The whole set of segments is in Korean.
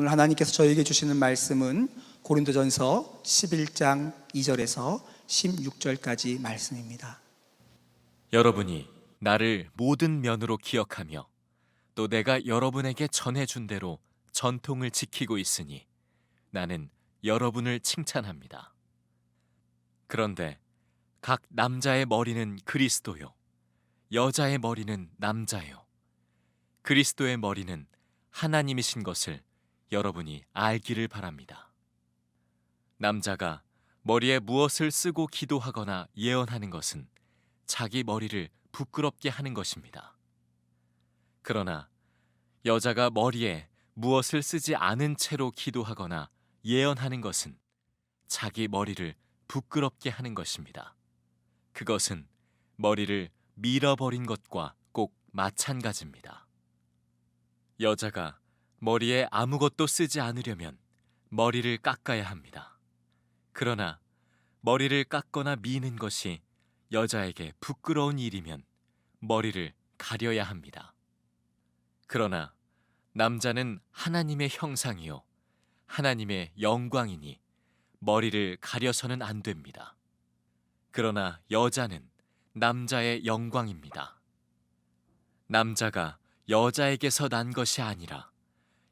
오늘 하나님께서 저에게 주시는 말씀은 고린도전서 11장 2절에서 16절까지 말씀입니다. 여러분이 나를 모든 면으로 기억하며 또 내가 여러분에게 전해준 대로 전통을 지키고 있으니 나는 여러분을 칭찬합니다. 그런데 각 남자의 머리는 그리스도요, 여자의 머리는 남자요. 그리스도의 머리는 하나님이신 것을 여러분이 알기를 바랍니다. 남자가 머리에 무엇을 쓰고 기도하거나 예언하는 것은 자기 머리를 부끄럽게 하는 것입니다. 그러나 여자가 머리에 무엇을 쓰지 않은 채로 기도하거나 예언하는 것은 자기 머리를 부끄럽게 하는 것입니다. 그것은 머리를 밀어버린 것과 꼭 마찬가지입니다. 여자가 머리에 아무것도 쓰지 않으려면 머리를 깎아야 합니다. 그러나 머리를 깎거나 미는 것이 여자에게 부끄러운 일이면 머리를 가려야 합니다. 그러나 남자는 하나님의 형상이요 하나님의 영광이니 머리를 가려서는 안 됩니다. 그러나 여자는 남자의 영광입니다. 남자가 여자에게서 난 것이 아니라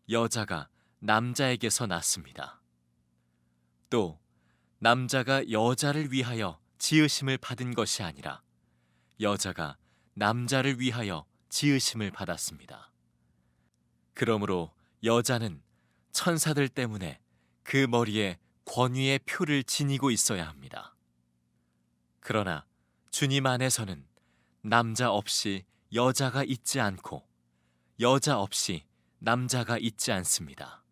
여자가 남자에게서 났습니다. 또 남자가 여자를 위하여 지으심을 받은 것이 아니라 여자가 남자를 위하여 지으심을 받았습니다. 그러므로 여자는 천사들 때문에 그 머리에 권위의 표를 지니고 있어야 합니다. 그러나 주님 안에서는 남자 없이 여자가 있지 않고 여자 없이 남자가 있지 않습니다.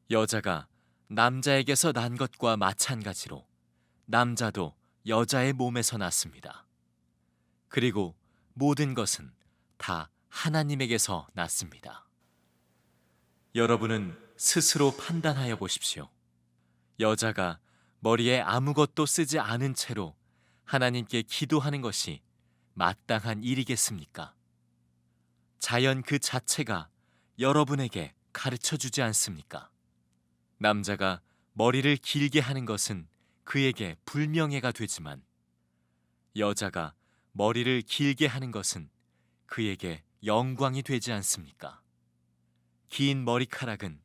여자가 남자에게서 난 것과 마찬가지로 남자도 여자의 몸에서 났습니다. 그리고 모든 것은 다 하나님에게서 났습니다. 여러분은 스스로 판단하여 보십시오. 여자가 머리에 아무것도 쓰지 않은 채로 하나님께 기도하는 것이 마땅한 일이겠습니까? 자연 그 자체가 여러분에게 가르쳐 주지 않습니까? 남자가 머리를 길게 하는 것은 그에게 불명예가 되지만 여자가 머리를 길게 하는 것은 그에게 영광이 되지 않습니까? 긴 머리카락은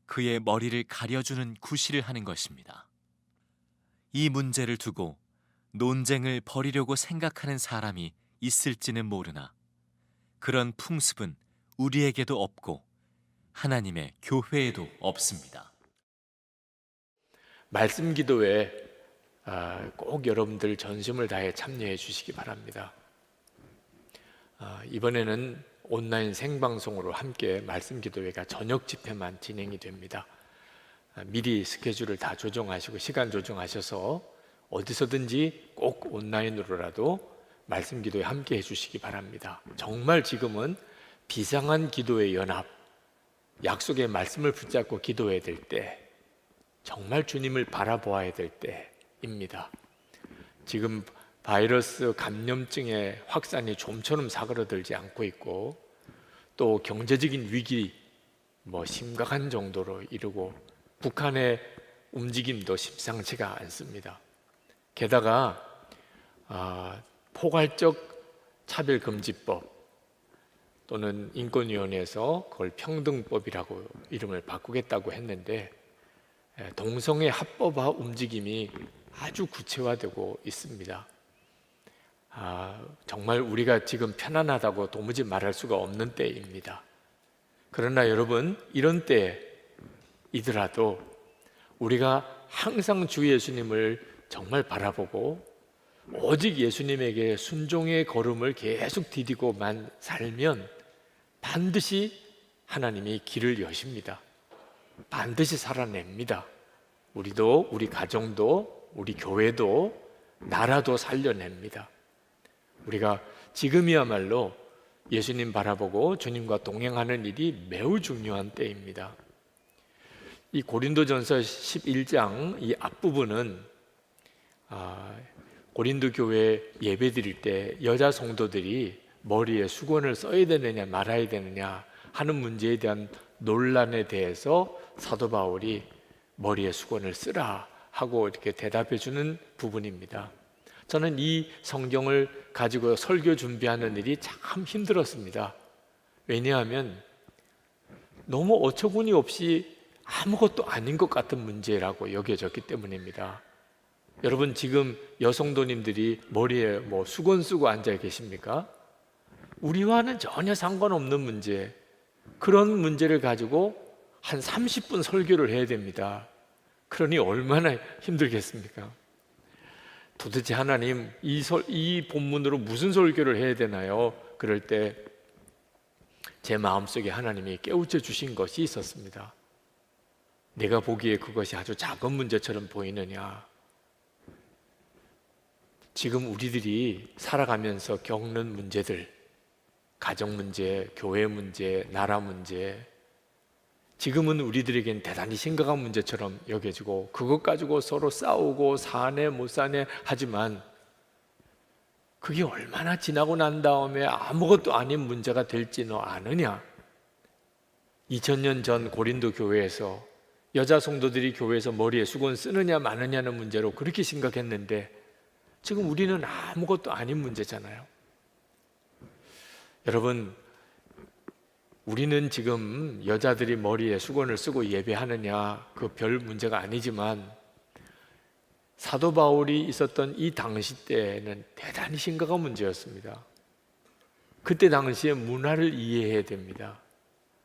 그의 머리를 가려주는 구실을 하는 것입니다. 이 문제를 두고 논쟁을 벌이려고 생각하는 사람이 있을지는 모르나 그런 풍습은 우리에게도 없고 하나님의 교회에도 없습니다. 말씀 기도에 꼭 여러분들 전심을 다해 참여해 주시기 바랍니다. 이번에는 온라인 생방송으로 함께 말씀 기도회가 저녁 집회만 진행이 됩니다. 미리 스케줄을 다 조정하시고 시간 조정하셔서 어디서든지 꼭 온라인으로라도 말씀 기도에 함께 해주시기 바랍니다. 정말 지금은 비상한 기도의 연합, 약속의 말씀을 붙잡고 기도해야 될 때, 정말 주님을 바라보아야 될 때입니다. 지금 바이러스 감염증의 확산이 좀처럼 사그러들지 않고 있고 또 경제적인 위기 심각한 정도로 이르고 북한의 움직임도 심상치가 않습니다. 게다가 포괄적 차별금지법 또는 인권위원회에서 그걸 평등법이라고 이름을 바꾸겠다고 했는데 동성애 합법화 움직임이 아주 구체화되고 있습니다. 정말 우리가 지금 편안하다고 도무지 말할 수가 없는 때입니다. 그러나 여러분, 이런 때이더라도 우리가 항상 주 예수님을 정말 바라보고 오직 예수님에게 순종의 걸음을 계속 디디고만 살면 반드시 하나님이 길을 여십니다. 반드시 살아냅니다. 우리도, 우리 가정도, 우리 교회도, 나라도 살려냅니다. 우리가 지금이야말로 예수님 바라보고 주님과 동행하는 일이 매우 중요한 때입니다. 이 고린도전서 11장 이 앞부분은 고린도 교회 예배 드릴 때 여자 성도들이 머리에 수건을 써야 되느냐 말아야 되느냐 하는 문제에 대한 논란에 대해서 사도 바울이 머리에 수건을 쓰라 하고 이렇게 대답해 주는 부분입니다. 저는 이 성경을 가지고 설교 준비하는 일이 참 힘들었습니다. 왜냐하면 너무 어처구니 없이 아무것도 아닌 것 같은 문제라고 여겨졌기 때문입니다. 여러분, 지금 여성도님들이 머리에 수건 쓰고 앉아 계십니까? 우리와는 전혀 상관없는 문제, 그런 문제를 가지고 한 30분 설교를 해야 됩니다. 그러니 얼마나 힘들겠습니까? 도대체 하나님, 이 본문으로 무슨 설교를 해야 되나요? 그럴 때 제 마음속에 하나님이 깨우쳐 주신 것이 있었습니다. 내가 보기에 그것이 아주 작은 문제처럼 보이느냐? 지금 우리들이 살아가면서 겪는 문제들, 가정 문제, 교회 문제, 나라 문제, 지금은 우리들에겐 대단히 심각한 문제처럼 여겨지고 그것 가지고 서로 싸우고 사네 못 사네 하지만 그게 얼마나 지나고 난 다음에 아무것도 아닌 문제가 될지 너 아느냐? 2000년 전 고린도 교회에서 여자 성도들이 교회에서 머리에 수건 쓰느냐 마느냐는 문제로 그렇게 심각했는데 지금 우리는 아무것도 아닌 문제잖아요. 여러분, 우리는 지금 여자들이 머리에 수건을 쓰고 예배하느냐 그 별 문제가 아니지만 사도 바울이 있었던 이 당시 때는 대단히 심각한 문제였습니다. 그때 당시의 문화를 이해해야 됩니다.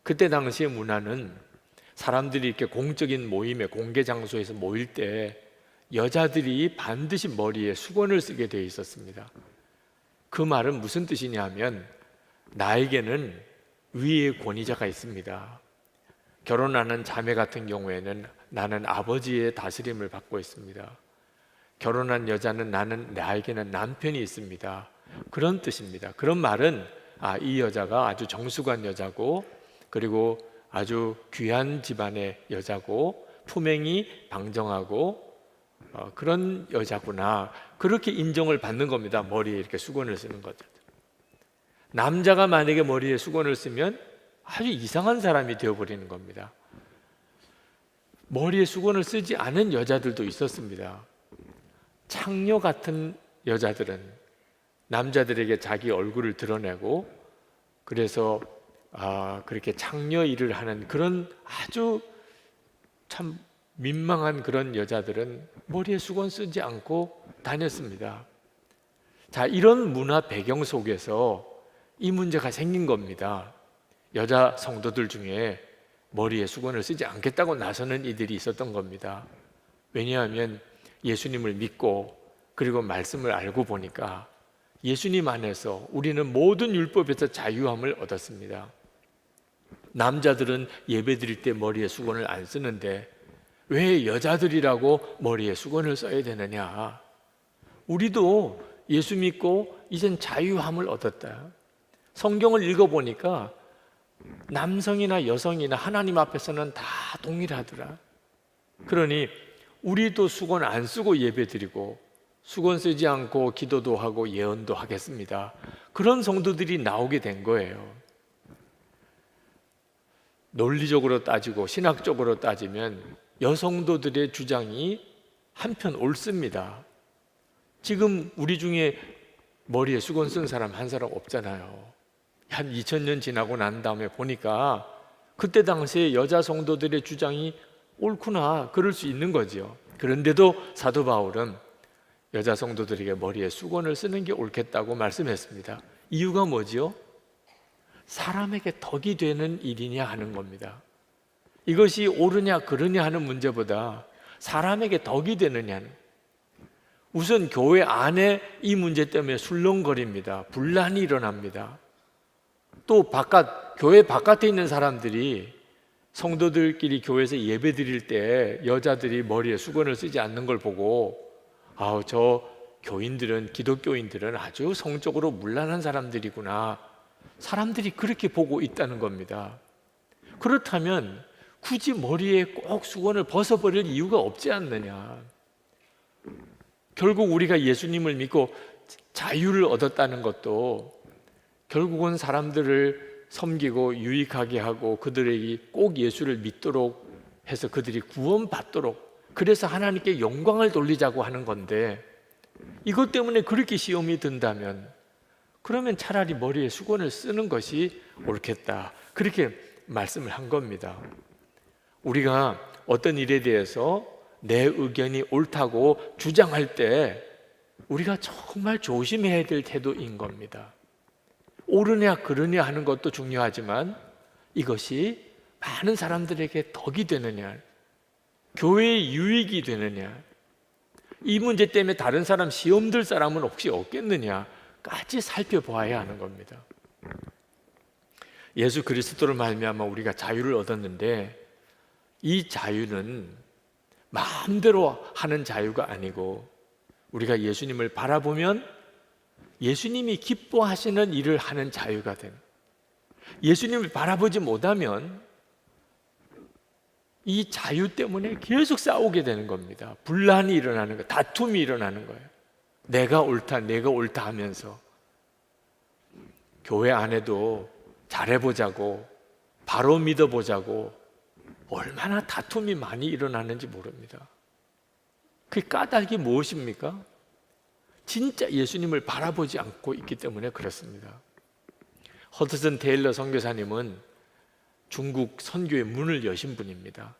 그때 당시의 문화는 사람들이 이렇게 공적인 모임에 공개 장소에서 모일 때 여자들이 반드시 머리에 수건을 쓰게 되어 있었습니다. 그 말은 무슨 뜻이냐면 나에게는 위의 권위자가 있습니다. 결혼하는 자매 같은 경우에는 나는 아버지의 다스림을 받고 있습니다. 결혼한 여자는 나에게는 남편이 있습니다. 그런 뜻입니다. 그런 말은 이 여자가 아주 정숙한 여자고 그리고 아주 귀한 집안의 여자고 품행이 방정하고 그런 여자구나, 그렇게 인정을 받는 겁니다. 머리에 이렇게 수건을 쓰는 거죠. 남자가 만약에 머리에 수건을 쓰면 아주 이상한 사람이 되어버리는 겁니다. 머리에 수건을 쓰지 않은 여자들도 있었습니다. 창녀 같은 여자들은 남자들에게 자기 얼굴을 드러내고 그래서 그렇게 창녀 일을 하는 그런 아주 참 민망한 그런 여자들은 머리에 수건 쓰지 않고 다녔습니다. 자, 이런 문화 배경 속에서 이 문제가 생긴 겁니다. 여자 성도들 중에 머리에 수건을 쓰지 않겠다고 나서는 이들이 있었던 겁니다. 왜냐하면 예수님을 믿고 그리고 말씀을 알고 보니까 예수님 안에서 우리는 모든 율법에서 자유함을 얻었습니다. 남자들은 예배드릴 때 머리에 수건을 안 쓰는데 왜 여자들이라고 머리에 수건을 써야 되느냐? 우리도 예수 믿고 이젠 자유함을 얻었다. 성경을 읽어보니까 남성이나 여성이나 하나님 앞에서는 다 동일하더라. 그러니 우리도 수건 안 쓰고 예배드리고 수건 쓰지 않고 기도도 하고 예언도 하겠습니다. 그런 성도들이 나오게 된 거예요. 논리적으로 따지고 신학적으로 따지면 여성도들의 주장이 한편 옳습니다. 지금 우리 중에 머리에 수건 쓴 사람 한 사람 없잖아요. 한 2000년 지나고 난 다음에 보니까 그때 당시에 여자 성도들의 주장이 옳구나, 그럴 수 있는 거죠. 그런데도 사도 바울은 여자 성도들에게 머리에 수건을 쓰는 게 옳겠다고 말씀했습니다. 이유가 뭐지요? 사람에게 덕이 되는 일이냐 하는 겁니다. 이것이 옳으냐 그르냐 하는 문제보다 사람에게 덕이 되느냐는, 우선 교회 안에 이 문제 때문에 술렁거립니다. 분란이 일어납니다. 또 교회 바깥에 있는 사람들이 성도들끼리 교회에서 예배 드릴 때 여자들이 머리에 수건을 쓰지 않는 걸 보고 저 교인들은, 기독교인들은 아주 성적으로 문란한 사람들이구나, 사람들이 그렇게 보고 있다는 겁니다. 그렇다면 굳이 머리에 꼭 수건을 벗어버릴 이유가 없지 않느냐. 결국 우리가 예수님을 믿고 자유를 얻었다는 것도 결국은 사람들을 섬기고 유익하게 하고 그들에게 꼭 예수를 믿도록 해서 그들이 구원받도록, 그래서 하나님께 영광을 돌리자고 하는 건데, 이것 때문에 그렇게 시험이 든다면 그러면 차라리 머리에 수건을 쓰는 것이 옳겠다, 그렇게 말씀을 한 겁니다. 우리가 어떤 일에 대해서 내 의견이 옳다고 주장할 때 우리가 정말 조심해야 될 태도인 겁니다. 옳으냐 그르냐 하는 것도 중요하지만 이것이 많은 사람들에게 덕이 되느냐, 교회의 유익이 되느냐, 이 문제 때문에 다른 사람 시험 들 사람은 혹시 없겠느냐까지 살펴보아야 하는 겁니다. 예수 그리스도를 말미암아 우리가 자유를 얻었는데, 이 자유는 마음대로 하는 자유가 아니고 우리가 예수님을 바라보면 예수님이 기뻐하시는 일을 하는 자유가 되는, 예수님을 바라보지 못하면 이 자유 때문에 계속 싸우게 되는 겁니다. 분란이 일어나는 거예요. 다툼이 일어나는 거예요. 내가 옳다 하면서 교회 안에도 잘해보자고, 바로 믿어보자고 얼마나 다툼이 많이 일어나는지 모릅니다. 그 까닭이 무엇입니까? 진짜 예수님을 바라보지 않고 있기 때문에 그렇습니다. 허드슨 테일러 선교사님은 중국 선교의 문을 여신 분입니다.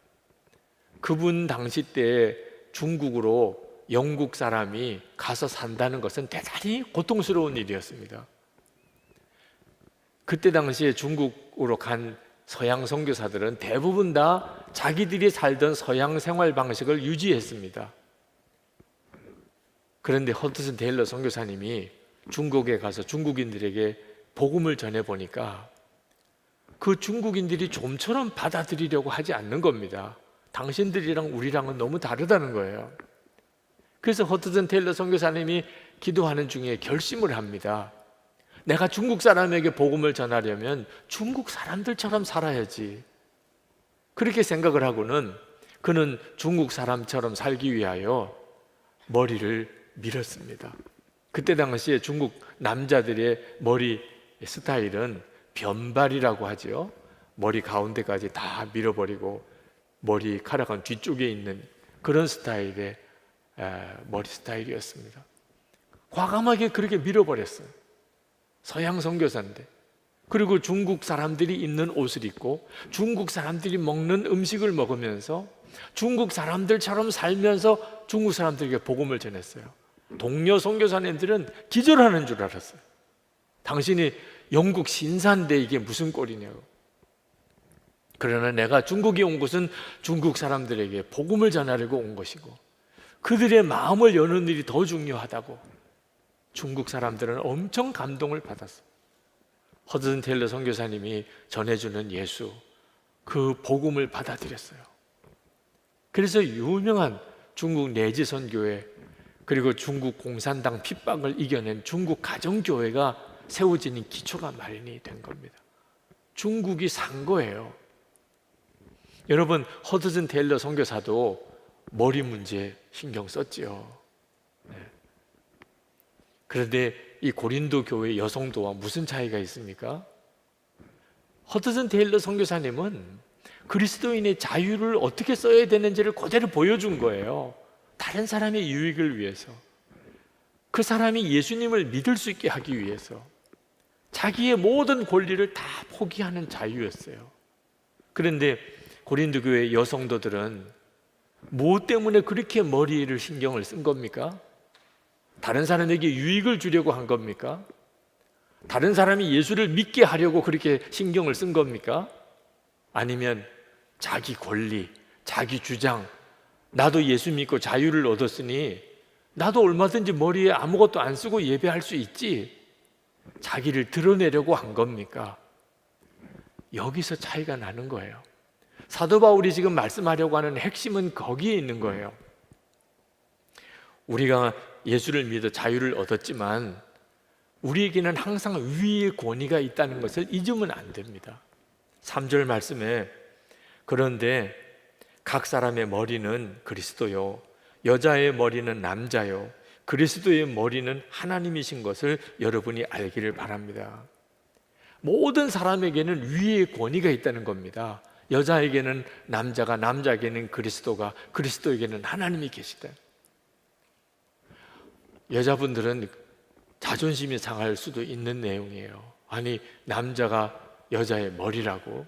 그분 당시 때 중국으로 영국 사람이 가서 산다는 것은 대단히 고통스러운 일이었습니다. 그때 당시에 중국으로 간 서양 선교사들은 대부분 다 자기들이 살던 서양 생활 방식을 유지했습니다. 그런데 허드슨 테일러 선교사님이 중국에 가서 중국인들에게 복음을 전해 보니까 그 중국인들이 좀처럼 받아들이려고 하지 않는 겁니다. 당신들이랑 우리랑은 너무 다르다는 거예요. 그래서 허드슨 테일러 선교사님이 기도하는 중에 결심을 합니다. 내가 중국 사람에게 복음을 전하려면 중국 사람들처럼 살아야지. 그렇게 생각을 하고는 그는 중국 사람처럼 살기 위하여 머리를 밀었습니다. 그때 당시에 중국 남자들의 머리 스타일은 변발이라고 하죠. 머리 가운데까지 다 밀어버리고 머리카락은 뒤쪽에 있는 그런 스타일의 머리 스타일이었습니다. 과감하게 그렇게 밀어버렸어요. 서양 선교사인데. 그리고 중국 사람들이 입는 옷을 입고 중국 사람들이 먹는 음식을 먹으면서 중국 사람들처럼 살면서 중국 사람들에게 복음을 전했어요. 동료 선교사님들은 기절하는 줄 알았어요. 당신이 영국 신사인데 이게 무슨 꼴이냐고. 그러나 내가 중국에 온 것은 중국 사람들에게 복음을 전하려고 온 것이고 그들의 마음을 여는 일이 더 중요하다고 중국 사람들은 엄청 감동을 받았어요. 허드슨 테일러 선교사님이 전해주는 예수, 그 복음을 받아들였어요. 그래서 유명한 중국 내지 선교회, 그리고 중국 공산당 핍박을 이겨낸 중국 가정교회가 세워지는 기초가 마련이 된 겁니다. 중국이 산 거예요. 여러분, 허드슨 테일러 선교사도 머리 문제 신경 썼지요. 네. 그런데 이 고린도 교회 여성도와 무슨 차이가 있습니까? 허드슨 테일러 선교사님은 그리스도인의 자유를 어떻게 써야 되는지를 그대로 보여준 거예요. 다른 사람의 유익을 위해서, 그 사람이 예수님을 믿을 수 있게 하기 위해서 자기의 모든 권리를 다 포기하는 자유였어요. 그런데 고린도 교회 여성도들은 무엇 때문에 그렇게 머리를 신경을 쓴 겁니까? 다른 사람에게 유익을 주려고 한 겁니까? 다른 사람이 예수를 믿게 하려고 그렇게 신경을 쓴 겁니까? 아니면 자기 권리, 자기 주장, 나도 예수 믿고 자유를 얻었으니 나도 얼마든지 머리에 아무것도 안 쓰고 예배할 수 있지, 자기를 드러내려고 한 겁니까? 여기서 차이가 나는 거예요. 사도 바울이 지금 말씀하려고 하는 핵심은 거기에 있는 거예요. 우리가 예수를 믿어 자유를 얻었지만 우리에게는 항상 위의 권위가 있다는 것을 잊으면 안 됩니다. 3절 말씀에 그런데 각 사람의 머리는 그리스도요, 여자의 머리는 남자요, 그리스도의 머리는 하나님이신 것을 여러분이 알기를 바랍니다. 모든 사람에게는 위의 권위가 있다는 겁니다. 여자에게는 남자가, 남자에게는 그리스도가, 그리스도에게는 하나님이 계시다. 여자분들은 자존심이 상할 수도 있는 내용이에요. 아니, 남자가 여자의 머리라고?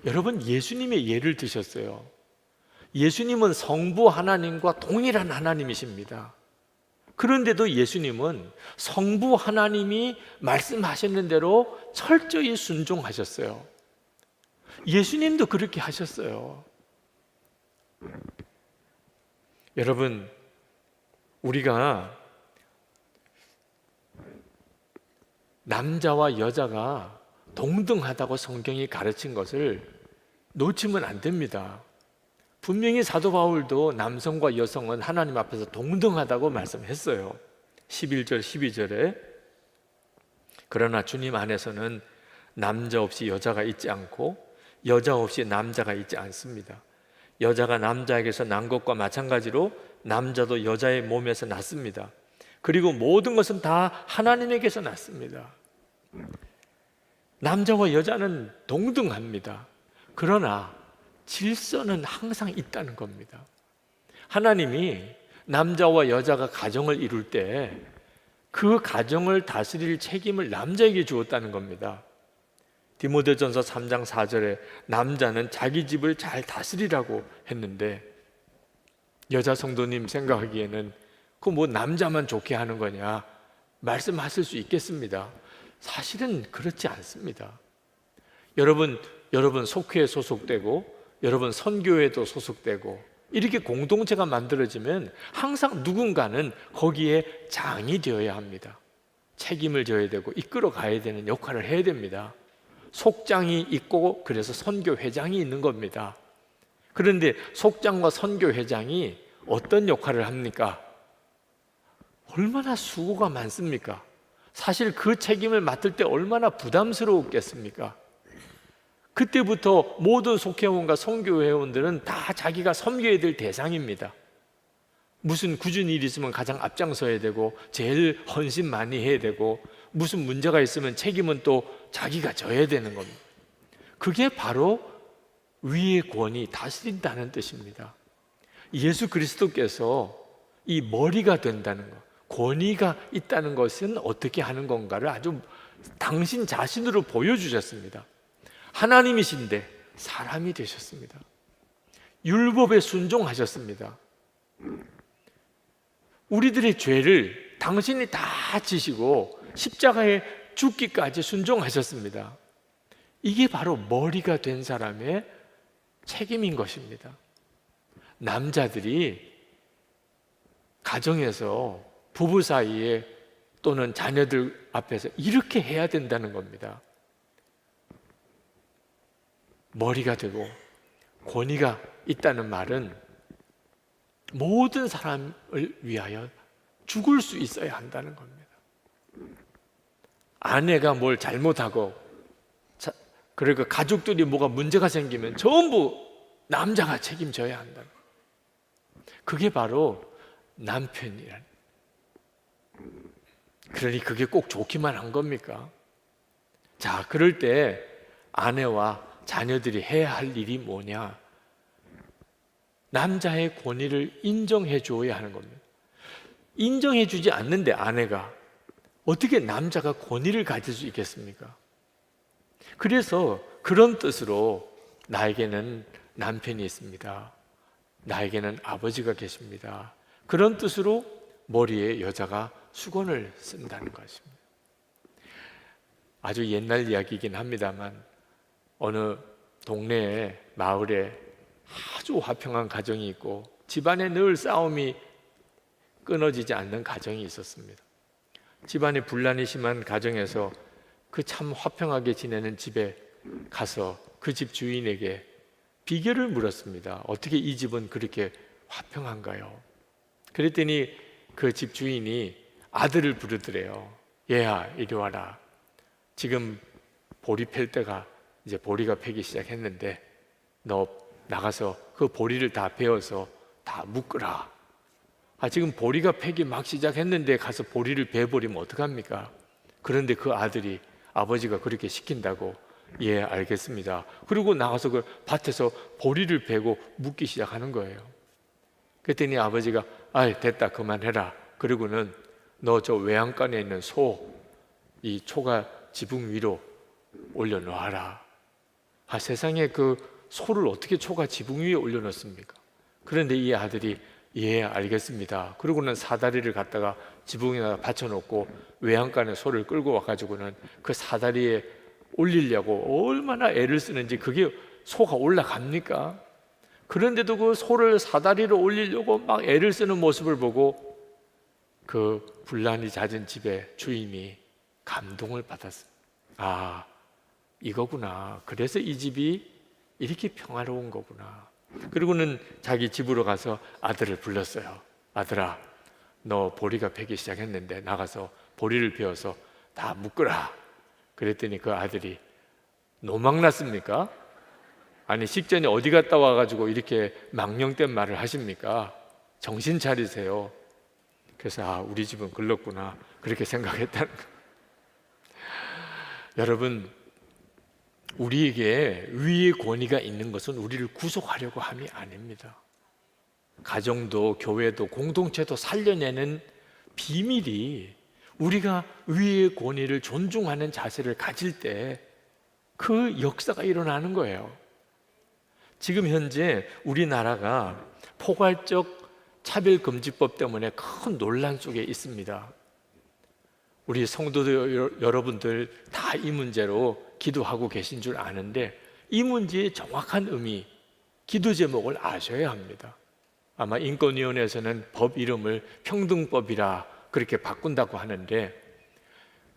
여러분, 예수님의 예를 드셨어요. 예수님은 성부 하나님과 동일한 하나님이십니다. 그런데도 예수님은 성부 하나님이 말씀하셨는 대로 철저히 순종하셨어요. 예수님도 그렇게 하셨어요. 여러분, 우리가 남자와 여자가 동등하다고 성경이 가르친 것을 놓치면 안 됩니다. 분명히 사도 바울도 남성과 여성은 하나님 앞에서 동등하다고 말씀했어요. 11절 12절에 그러나 주님 안에서는 남자 없이 여자가 있지 않고 여자 없이 남자가 있지 않습니다. 여자가 남자에게서 난 것과 마찬가지로 남자도 여자의 몸에서 났습니다. 그리고 모든 것은 다 하나님에게서 났습니다. 남자와 여자는 동등합니다. 그러나 질서는 항상 있다는 겁니다. 하나님이 남자와 여자가 가정을 이룰 때 그 가정을 다스릴 책임을 남자에게 주었다는 겁니다. 디모데전서 3장 4절에 남자는 자기 집을 잘 다스리라고 했는데, 여자 성도님 생각하기에는 그 뭐 남자만 좋게 하는 거냐 말씀하실 수 있겠습니다. 사실은 그렇지 않습니다. 여러분 속회에 소속되고 여러분 선교회도 소속되고 이렇게 공동체가 만들어지면 항상 누군가는 거기에 장이 되어야 합니다. 책임을 져야 되고 이끌어 가야 되는 역할을 해야 됩니다. 속장이 있고 그래서 선교회장이 있는 겁니다. 그런데 속장과 선교회장이 어떤 역할을 합니까? 얼마나 수고가 많습니까? 사실 그 책임을 맡을 때 얼마나 부담스러웠겠습니까? 그때부터 모든 속회원과 선교회원들은 다 자기가 섬겨야 될 대상입니다. 무슨 굳은 일이 있으면 가장 앞장서야 되고 제일 헌신 많이 해야 되고 무슨 문제가 있으면 책임은 또 자기가 져야 되는 겁니다. 그게 바로 위의 권위, 다스린다는 뜻입니다. 예수 그리스도께서 이 머리가 된다는 것, 권위가 있다는 것은 어떻게 하는 건가를 아주 당신 자신으로 보여주셨습니다. 하나님이신데 사람이 되셨습니다. 율법에 순종하셨습니다. 우리들의 죄를 당신이 다 지시고 십자가에 죽기까지 순종하셨습니다. 이게 바로 머리가 된 사람의 책임인 것입니다. 남자들이 가정에서 부부 사이에 또는 자녀들 앞에서 이렇게 해야 된다는 겁니다. 머리가 되고 권위가 있다는 말은 모든 사람을 위하여 죽을 수 있어야 한다는 겁니다. 아내가 뭘 잘못하고 그리고 가족들이 뭐가 문제가 생기면 전부 남자가 책임져야 한다. 그게 바로 남편이란. 그러니 그게 꼭 좋기만 한 겁니까? 자, 그럴 때 아내와 자녀들이 해야 할 일이 뭐냐? 남자의 권위를 인정해 줘야 하는 겁니다. 인정해 주지 않는데 아내가 어떻게 남자가 권위를 가질 수 있겠습니까? 그래서 그런 뜻으로 나에게는 남편이 있습니다. 나에게는 아버지가 계십니다. 그런 뜻으로 머리에 여자가 수건을 쓴다는 것입니다. 아주 옛날 이야기이긴 합니다만 어느 동네에 마을에 아주 화평한 가정이 있고 집안에 늘 싸움이 끊어지지 않는 가정이 있었습니다. 집안에 분란이 심한 가정에서 그 참 화평하게 지내는 집에 가서 그 집 주인에게 비결을 물었습니다. 어떻게 이 집은 그렇게 화평한가요? 그랬더니 그 집 주인이 아들을 부르더래요. 얘야, 이리 와라. 지금 보리 팰 때가 이제 보리가 패기 시작했는데 너 나가서 그 보리를 다 베어서 다 묶으라. 지금 보리가 패기 막 시작했는데 가서 보리를 베어버리면 어떡합니까? 그런데 그 아들이 아버지가 그렇게 시킨다고 예 알겠습니다. 그리고 나가서 그 밭에서 보리를 베고 묻기 시작하는 거예요. 그랬더니 아버지가 됐다 그만해라. 그리고는 너 저 외양간에 있는 이 초가 지붕 위로 올려놓아라. 세상에 그 소를 어떻게 초가 지붕 위에 올려놓습니까? 그런데 이 아들이 예 알겠습니다. 그러고는 사다리를 갖다가 지붕에다 받쳐놓고 외양간에 소를 끌고 와가지고는 그 사다리에 올리려고 얼마나 애를 쓰는지 그게 소가 올라갑니까? 그런데도 그 소를 사다리로 올리려고 막 애를 쓰는 모습을 보고 그 분란이 잦은 집의 주인이 감동을 받았습니다. 이거구나. 그래서 이 집이 이렇게 평화로운 거구나. 그리고는 자기 집으로 가서 아들을 불렀어요. 아들아, 너 보리가 베기 시작했는데 나가서 보리를 베어서 다 묶으라. 그랬더니 그 아들이 노망났습니까? 아니 식전에 어디 갔다 와가지고 이렇게 망령된 말을 하십니까? 정신 차리세요. 그래서 우리 집은 글렀구나 그렇게 생각했다는 거. 여러분, 우리에게 위의 권위가 있는 것은 우리를 구속하려고 함이 아닙니다. 가정도 교회도 공동체도 살려내는 비밀이 우리가 위의 권위를 존중하는 자세를 가질 때 그 역사가 일어나는 거예요. 지금 현재 우리나라가 포괄적 차별금지법 때문에 큰 논란 속에 있습니다. 우리 성도들 여러분들 다 이 문제로 기도하고 계신 줄 아는데 이 문제의 정확한 의미, 기도 제목을 아셔야 합니다. 아마 인권위원회에서는 법 이름을 평등법이라 그렇게 바꾼다고 하는데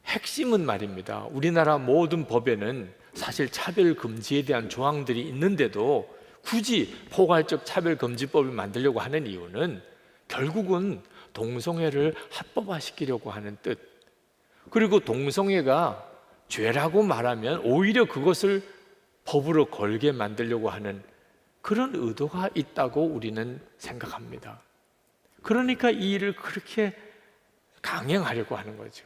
핵심은 말입니다. 우리나라 모든 법에는 사실 차별금지에 대한 조항들이 있는데도 굳이 포괄적 차별금지법을 만들려고 하는 이유는 결국은 동성애를 합법화시키려고 하는 뜻, 그리고 동성애가 죄라고 말하면 오히려 그것을 법으로 걸게 만들려고 하는 그런 의도가 있다고 우리는 생각합니다. 그러니까 이 일을 그렇게 강행하려고 하는 거죠.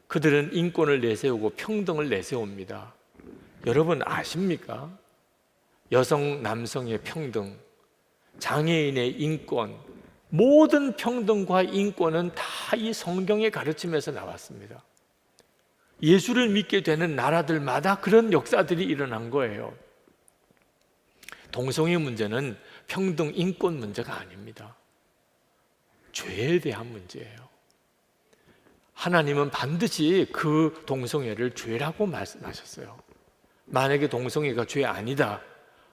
그들은 인권을 내세우고 평등을 내세웁니다. 여러분 아십니까? 여성, 남성의 평등, 장애인의 인권, 모든 평등과 인권은 다 이 성경의 가르침에서 나왔습니다. 예수를 믿게 되는 나라들마다 그런 역사들이 일어난 거예요. 동성애 문제는 평등, 인권 문제가 아닙니다. 죄에 대한 문제예요. 하나님은 반드시 그 동성애를 죄라고 말씀하셨어요. 만약에 동성애가 죄 아니다,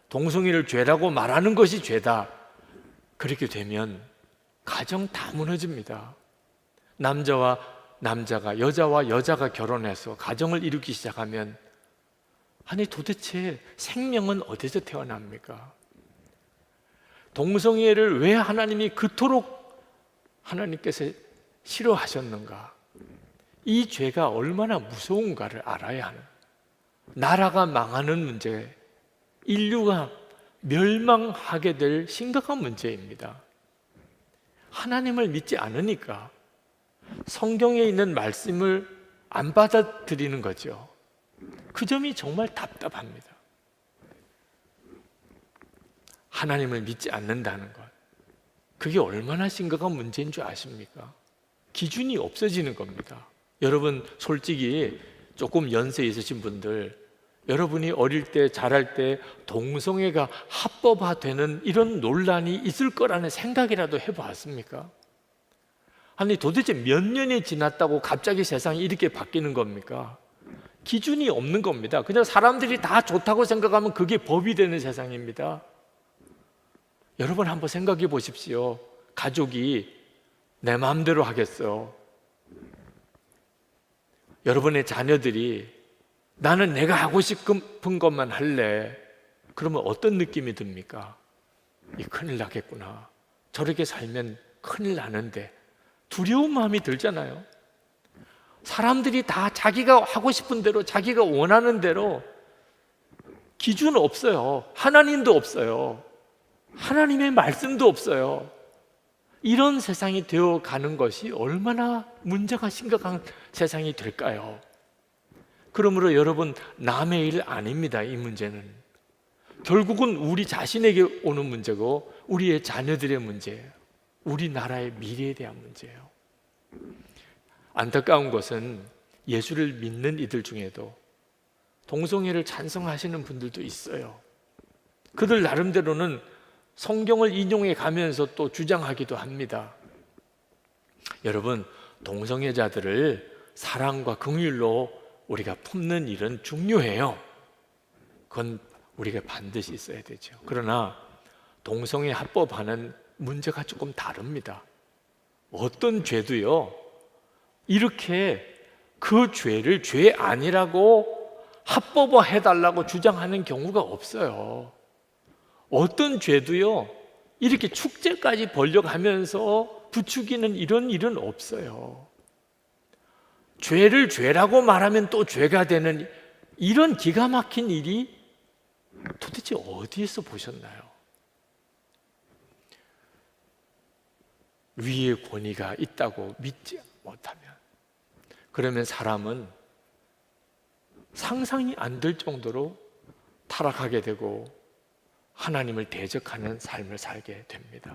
동성애를 죄라고 말하는 것이 죄다, 그렇게 되면 가정 다 무너집니다. 남자와 남자가, 여자와 여자가 결혼해서 가정을 이루기 시작하면 아니 도대체 생명은 어디서 태어납니까? 동성애를 왜 하나님이 그토록 하나님께서 싫어하셨는가? 이 죄가 얼마나 무서운가를 알아야 하는, 나라가 망하는 문제, 인류가 멸망하게 될 심각한 문제입니다. 하나님을 믿지 않으니까 성경에 있는 말씀을 안 받아들이는 거죠. 그 점이 정말 답답합니다. 하나님을 믿지 않는다는 것, 그게 얼마나 심각한 문제인 줄 아십니까? 기준이 없어지는 겁니다. 여러분 솔직히 조금 연세 있으신 분들, 여러분이 어릴 때 자랄 때 동성애가 합법화되는 이런 논란이 있을 거라는 생각이라도 해보았습니까? 아니 도대체 몇 년이 지났다고 갑자기 세상이 이렇게 바뀌는 겁니까? 기준이 없는 겁니다. 그냥 사람들이 다 좋다고 생각하면 그게 법이 되는 세상입니다. 여러분 한번 생각해 보십시오. 가족이 내 마음대로 하겠어. 여러분의 자녀들이 나는 내가 하고 싶은 것만 할래. 그러면 어떤 느낌이 듭니까? 큰일 나겠구나. 저렇게 살면 큰일 나는데. 두려운 마음이 들잖아요. 사람들이 다 자기가 하고 싶은 대로, 자기가 원하는 대로, 기준 없어요. 하나님도 없어요. 하나님의 말씀도 없어요. 이런 세상이 되어가는 것이 얼마나 문제가 심각한 세상이 될까요? 그러므로 여러분, 남의 일 아닙니다. 이 문제는 결국은 우리 자신에게 오는 문제고 우리의 자녀들의 문제예요. 우리나라의 미래에 대한 문제예요. 안타까운 것은 예수를 믿는 이들 중에도 동성애를 찬성하시는 분들도 있어요. 그들 나름대로는 성경을 인용해 가면서 또 주장하기도 합니다. 여러분, 동성애자들을 사랑과 긍휼로 우리가 품는 일은 중요해요. 그건 우리가 반드시 있어야 되죠. 그러나 동성애 합법화는 문제가 조금 다릅니다. 어떤 죄도요, 이렇게 그 죄를 죄 아니라고 합법화 해달라고 주장하는 경우가 없어요. 어떤 죄도요, 이렇게 축제까지 벌려가면서 부추기는 이런 일은 없어요. 죄를 죄라고 말하면 또 죄가 되는 이런 기가 막힌 일이 도대체 어디에서 보셨나요? 위의 권위가 있다고 믿지 못하면, 그러면 사람은 상상이 안 될 정도로 타락하게 되고 하나님을 대적하는 삶을 살게 됩니다.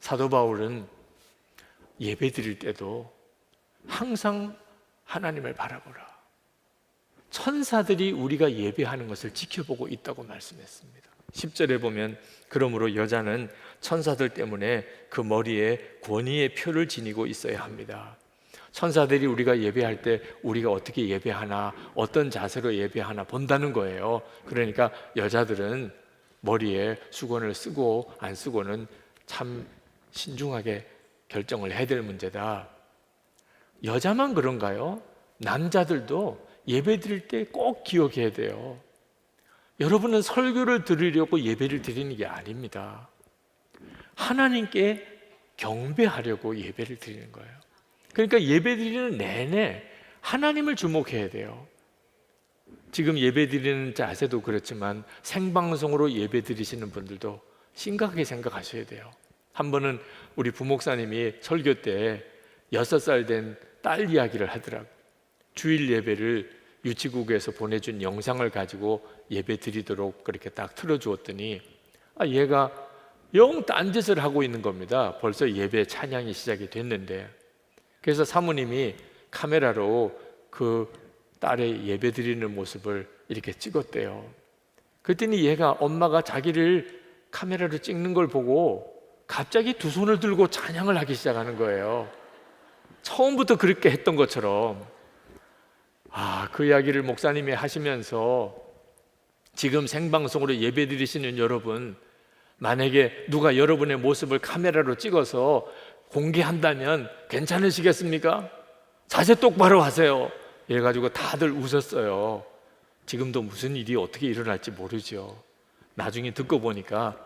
사도 바울은 예배 드릴 때도 항상 하나님을 바라보라, 천사들이 우리가 예배하는 것을 지켜보고 있다고 말씀했습니다. 10절에 보면 그러므로 여자는 천사들 때문에 그 머리에 권위의 표를 지니고 있어야 합니다. 천사들이 우리가 예배할 때 우리가 어떻게 예배하나, 어떤 자세로 예배하나 본다는 거예요. 그러니까 여자들은 머리에 수건을 쓰고 안 쓰고는 참 신중하게 결정을 해야 될 문제다. 여자만 그런가요? 남자들도 예배 드릴 때 꼭 기억해야 돼요. 여러분은 설교를 들으려고 예배를 드리는 게 아닙니다. 하나님께 경배하려고 예배를 드리는 거예요. 그러니까 예배 드리는 내내 하나님을 주목해야 돼요. 지금 예배 드리는 자세도 그렇지만 생방송으로 예배 드리시는 분들도 심각하게 생각하셔야 돼요. 한 번은 우리 부목사님이 설교 때 6살 된 딸 이야기를 하더라고요. 주일 예배를 유치국에서 보내준 영상을 가지고 예배 드리도록 그렇게 딱 틀어주었더니 얘가 영 딴짓을 하고 있는 겁니다. 벌써 예배 찬양이 시작이 됐는데. 그래서 사모님이 카메라로 그 딸의 예배 드리는 모습을 이렇게 찍었대요. 그랬더니 얘가 엄마가 자기를 카메라로 찍는 걸 보고 갑자기 두 손을 들고 찬양을 하기 시작하는 거예요. 처음부터 그렇게 했던 것처럼. 그 이야기를 목사님이 하시면서 지금 생방송으로 예배 드리시는 여러분, 만약에 누가 여러분의 모습을 카메라로 찍어서 공개한다면 괜찮으시겠습니까? 자세 똑바로 하세요. 이래가지고 다들 웃었어요. 지금도 무슨 일이 어떻게 일어날지 모르죠. 나중에 듣고 보니까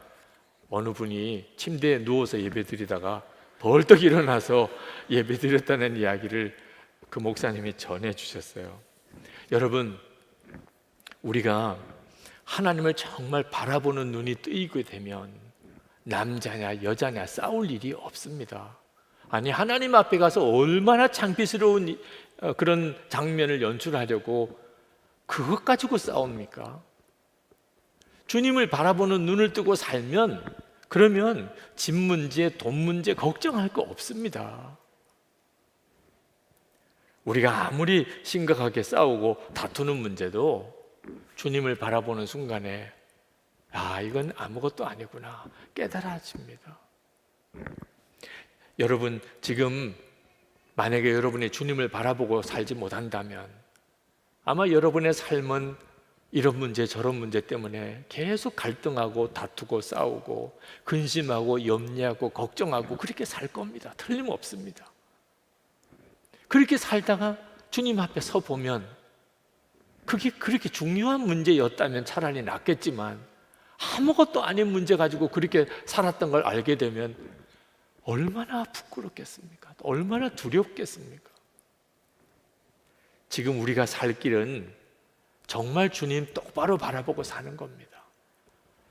어느 분이 침대에 누워서 예배 드리다가 벌떡 일어나서 예배 드렸다는 이야기를 그 목사님이 전해 주셨어요. 여러분, 우리가 하나님을 정말 바라보는 눈이 뜨이게 되면 남자냐 여자냐 싸울 일이 없습니다. 아니, 하나님 앞에 가서 얼마나 창피스러운 그런 장면을 연출하려고 그것 가지고 싸웁니까? 주님을 바라보는 눈을 뜨고 살면, 그러면 집 문제, 돈 문제 걱정할 거 없습니다. 우리가 아무리 심각하게 싸우고 다투는 문제도 주님을 바라보는 순간에 이건 아무것도 아니구나 깨달아집니다. 여러분, 지금 만약에 여러분이 주님을 바라보고 살지 못한다면 아마 여러분의 삶은 이런 문제 저런 문제 때문에 계속 갈등하고 다투고 싸우고 근심하고 염려하고 걱정하고 그렇게 살 겁니다. 틀림없습니다. 그렇게 살다가 주님 앞에 서 보면 그게 그렇게 중요한 문제였다면 차라리 낫겠지만 아무것도 아닌 문제 가지고 그렇게 살았던 걸 알게 되면 얼마나 부끄럽겠습니까? 얼마나 두렵겠습니까? 지금 우리가 살 길은 정말 주님 똑바로 바라보고 사는 겁니다.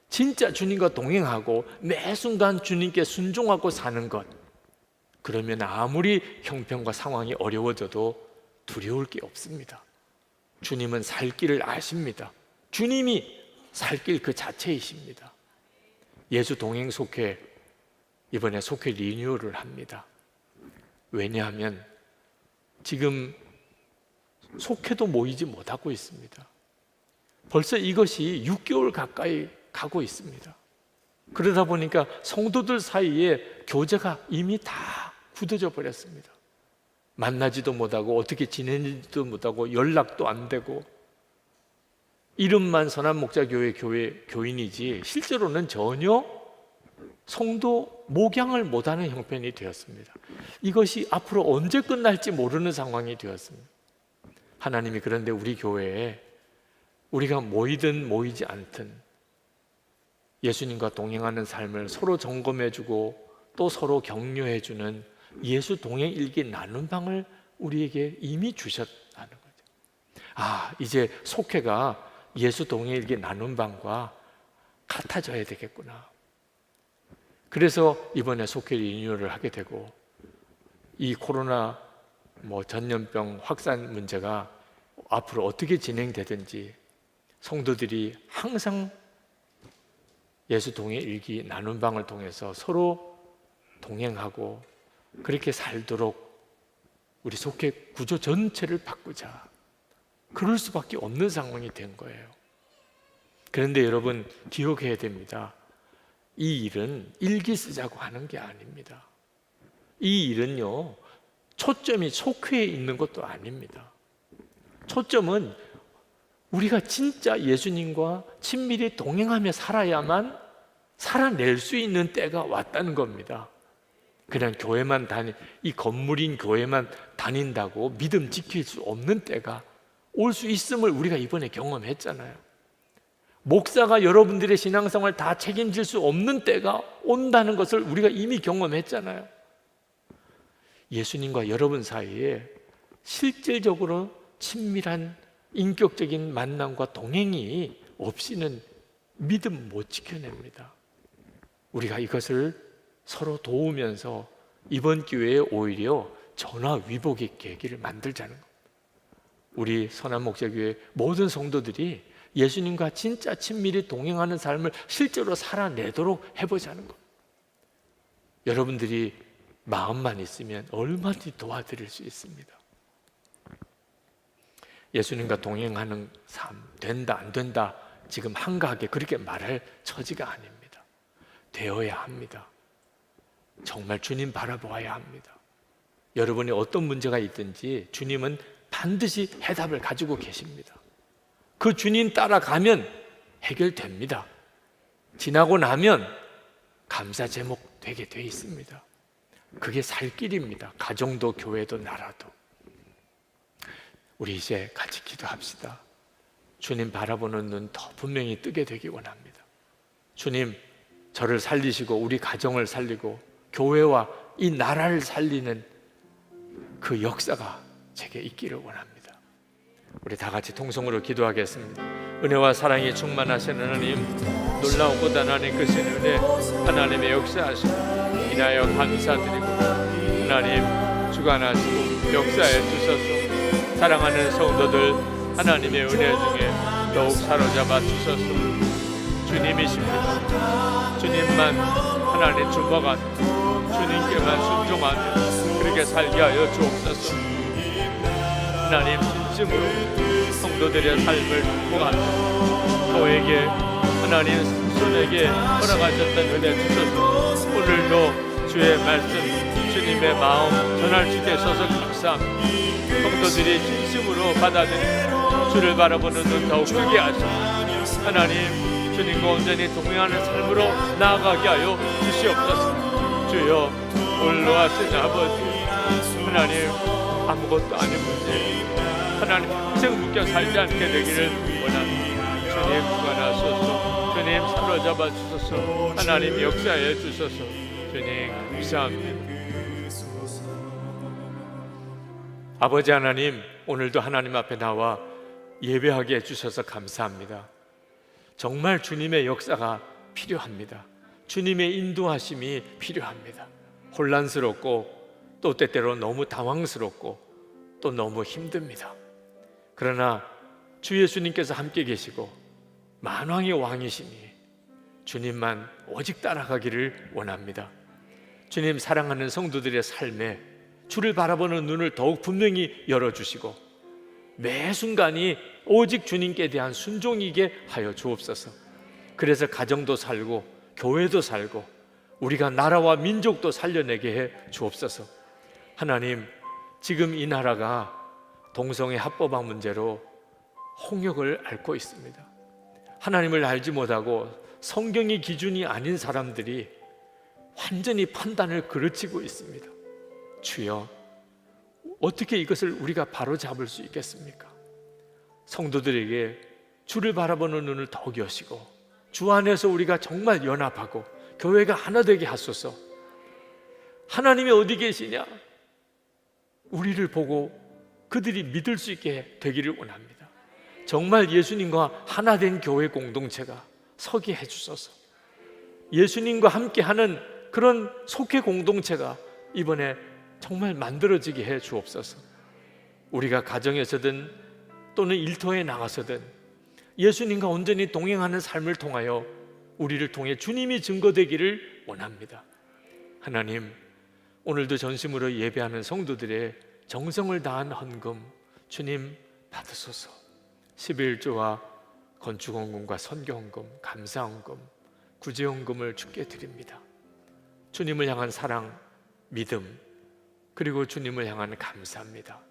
진짜 주님과 동행하고 매 순간 주님께 순종하고 사는 것. 그러면 아무리 형편과 상황이 어려워져도 두려울 게 없습니다. 주님은 살 길을 아십니다. 주님이 살 길 그 자체이십니다. 예수 동행 속회, 이번에 속회 리뉴얼을 합니다. 왜냐하면 지금 속회도 모이지 못하고 있습니다. 벌써 이것이 6개월 가까이 가고 있습니다. 그러다 보니까 성도들 사이에 교제가 이미 다 굳어져 버렸습니다. 만나지도 못하고 어떻게 지내는지도 못하고 연락도 안 되고, 이름만 선한목자교회 교인이지 실제로는 전혀 성도 목양을 못하는 형편이 되었습니다. 이것이 앞으로 언제 끝날지 모르는 상황이 되었습니다. 하나님이 그런데 우리 교회에 우리가 모이든 모이지 않든 예수님과 동행하는 삶을 서로 점검해주고 또 서로 격려해주는 예수 동행 일기 나눈 방을 우리에게 이미 주셨다는 거죠. 이제 속회가 예수 동행 일기 나눈 방과 같아져야 되겠구나. 그래서 이번에 속회 리뉴얼을 하게 되고, 이 코로나 전염병 확산 문제가 앞으로 어떻게 진행되든지 성도들이 항상 예수 동행 일기 나눈 방을 통해서 서로 동행하고 그렇게 살도록 우리 속회 구조 전체를 바꾸자. 그럴 수밖에 없는 상황이 된 거예요. 그런데 여러분 기억해야 됩니다. 이 일은 일기 쓰자고 하는 게 아닙니다. 이 일은요, 초점이 속회에 있는 것도 아닙니다. 초점은 우리가 진짜 예수님과 친밀히 동행하며 살아야만 살아낼 수 있는 때가 왔다는 겁니다. 그냥 교회만 이 건물인 교회만 다닌다고 믿음 지킬 수 없는 때가 올 수 있음을 우리가 이번에 경험했잖아요. 목사가 여러분들의 신앙생활 다 책임질 수 없는 때가 온다는 것을 우리가 이미 경험했잖아요. 예수님과 여러분 사이에 실질적으로 친밀한 인격적인 만남과 동행이 없이는 믿음 못 지켜냅니다. 우리가 이것을 서로 도우면서 이번 기회에 오히려 전화위복의 계기를 만들자는 겁니다. 우리 선한목자교회 모든 성도들이 예수님과 진짜 친밀히 동행하는 삶을 실제로 살아내도록 해보자는 것. 여러분들이 마음만 있으면 얼마든지 도와드릴 수 있습니다. 예수님과 동행하는 삶 된다 안 된다 지금 한가하게 그렇게 말할 처지가 아닙니다. 되어야 합니다. 정말 주님 바라보아야 합니다. 여러분이 어떤 문제가 있든지 주님은 반드시 해답을 가지고 계십니다. 그 주님 따라가면 해결됩니다. 지나고 나면 감사 제목 되게 돼 있습니다. 그게 살 길입니다. 가정도 교회도 나라도. 우리 이제 같이 기도합시다. 주님 바라보는 눈 더 분명히 뜨게 되기 원합니다. 주님, 저를 살리시고 우리 가정을 살리고 교회와 이 나라를 살리는 그 역사가 제게 있기를 원합니다. 우리 다 같이 통성으로 기도하겠습니다. 은혜와 사랑이 충만하신 하나님, 놀라우고 하나님 그 신 은혜, 하나님의 역사하심 인하여 감사드리고, 하나님 주관하시고 역사해 주셔서 사랑하는 성도들 하나님의 은혜 중에 더욱 사로잡아 주셔서 주님이십니다. 주님만 하나님 주먹하며 주님께만 순종하며 그렇게 살게 하여 주옵소서. 하나님 진심으로 성도들의 삶을 축복하며 저에게 하나님 삼손에게 허락하셨던 은혜 주셔서 오늘도 주의 말씀 주님의 마음 전할 수 있어서 감사합니다. 성도들이 진심으로 받아들이고 주를 바라보는 눈 더욱 크게 하시고 하나님 주님과 온전히 동행하는 삶으로 나아가게 하여 주시옵소서. 주여 올로하신 아버지 하나님, 아무것도 아닌 문제 하나님 평생 묶여 살지 않게 되기를 원합니다. 주님 주관하소서. 주님 사로잡아 주소서. 하나님 역사해 주소서. 주님 감사합니다. 아버지 하나님, 오늘도 하나님 앞에 나와 예배하게 해주셔서 감사합니다. 정말 주님의 역사가 필요합니다. 주님의 인도하심이 필요합니다. 혼란스럽고 또 때때로 너무 당황스럽고 또 너무 힘듭니다. 그러나 주 예수님께서 함께 계시고 만왕의 왕이시니 주님만 오직 따라가기를 원합니다. 주님 사랑하는 성도들의 삶에 주를 바라보는 눈을 더욱 분명히 열어주시고 매 순간이 오직 주님께 대한 순종이게 하여 주옵소서. 그래서 가정도 살고 교회도 살고 우리가 나라와 민족도 살려내게 해 주옵소서. 하나님, 지금 이 나라가 동성애 합법화 문제로 홍역을 앓고 있습니다. 하나님을 알지 못하고 성경의 기준이 아닌 사람들이 완전히 판단을 그르치고 있습니다. 주여, 어떻게 이것을 우리가 바로잡을 수 있겠습니까? 성도들에게 주를 바라보는 눈을 더욱 여시고 주 안에서 우리가 정말 연합하고 교회가 하나 되게 하소서. 하나님이 어디 계시냐? 우리를 보고 그들이 믿을 수 있게 되기를 원합니다. 정말 예수님과 하나 된 교회 공동체가 서게 해주소서. 예수님과 함께하는 그런 속회 공동체가 이번에 정말 만들어지게 해 주옵소서. 우리가 가정에서든 또는 일터에 나가서든 예수님과 온전히 동행하는 삶을 통하여 우리를 통해 주님이 증거되기를 원합니다. 하나님, 오늘도 전심으로 예배하는 성도들의 정성을 다한 헌금 주님 받으소서. 11조와 건축헌금과 선교헌금, 감사헌금, 구제헌금을 주께 드립니다. 주님을 향한 사랑, 믿음, 그리고 주님을 향한 감사합니다.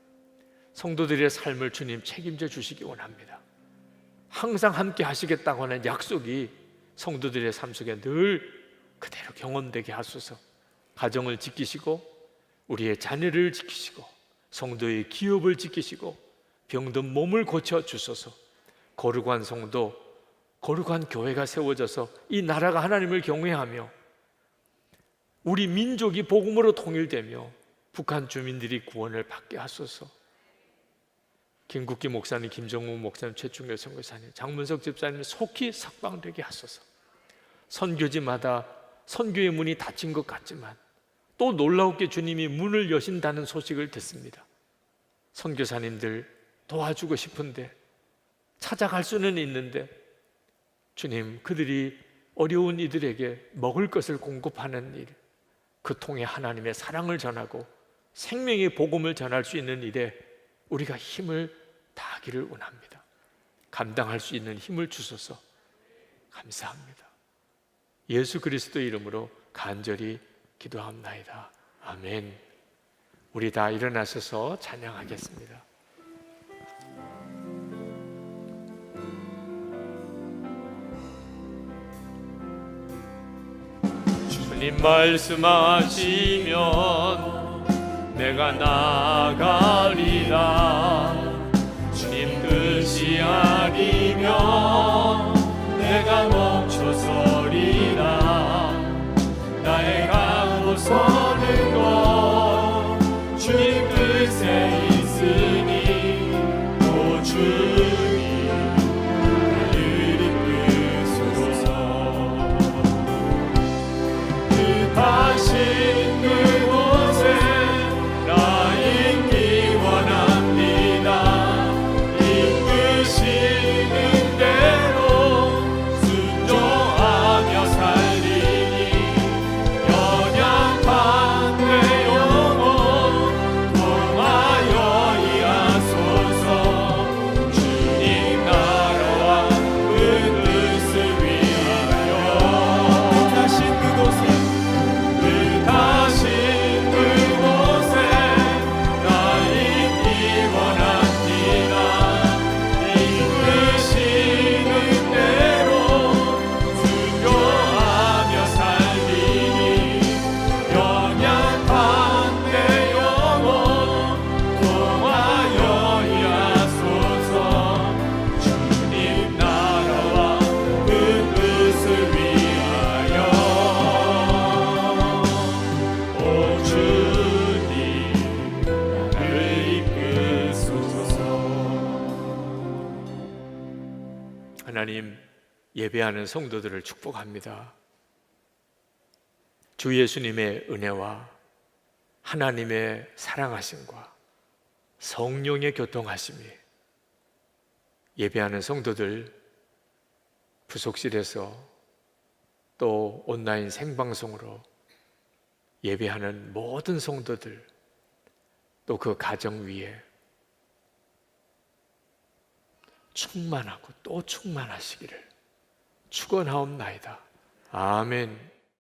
성도들의 삶을 주님 책임져 주시기 원합니다. 항상 함께 하시겠다고 하는 약속이 성도들의 삶 속에 늘 그대로 경험되게 하소서. 가정을 지키시고 우리의 자녀를 지키시고 성도의 기업을 지키시고 병든 몸을 고쳐 주소서. 거룩한 성도, 거룩한 교회가 세워져서 이 나라가 하나님을 경외하며 우리 민족이 복음으로 통일되며 북한 주민들이 구원을 받게 하소서. 김국기 목사님, 김정우 목사님, 최충렬 선교사님, 장문석 집사님 속히 석방되게 하소서. 선교지마다 선교의 문이 닫힌 것 같지만 또 놀라웠게 주님이 문을 여신다는 소식을 듣습니다. 선교사님들 도와주고 싶은데 찾아갈 수는 있는데 주님, 그들이 어려운 이들에게 먹을 것을 공급하는 일, 그 통해 하나님의 사랑을 전하고 생명의 복음을 전할 수 있는 일에 우리가 힘을 다하기를 원합니다. 감당할 수 있는 힘을 주소서. 감사합니다. 예수 그리스도 이름으로 간절히 기도합나이다. 아멘. 우리 다 일어나셔서 찬양하겠습니다. 주님 말씀하시면 내가 나가리라. 주님 뜻이 아니면 내가 멈춰서리라. 나의 가고 서는 것 주님 뜻에 있으니 또 주님 나를 이끄소서. 뜻하신 그곳에 나 있기 원합니다. 이끄시는 대로 순종하며 살리니 연약한 내 영혼 통하여 이하소서. 주님 나라와 그 뜻을 위하여 뜻하신 그곳에 나 있기 원합니다. 이끄시는 대로 순종하며 살리니 연약한 내 영혼 통하여 이하소서. 주님 나라와 그 뜻을 위하여 오 주님 나를 이끄소서. 하나님, 예배하는 성도들을 축복합니다. 주 예수님의 은혜와 하나님의 사랑하심과 성령의 교통하심이 예배하는 성도들, 부속실에서 또 온라인 생방송으로 예배하는 모든 성도들, 또 그 가정 위에 충만하고 또 충만하시기를 축원하옵나이다. 아멘.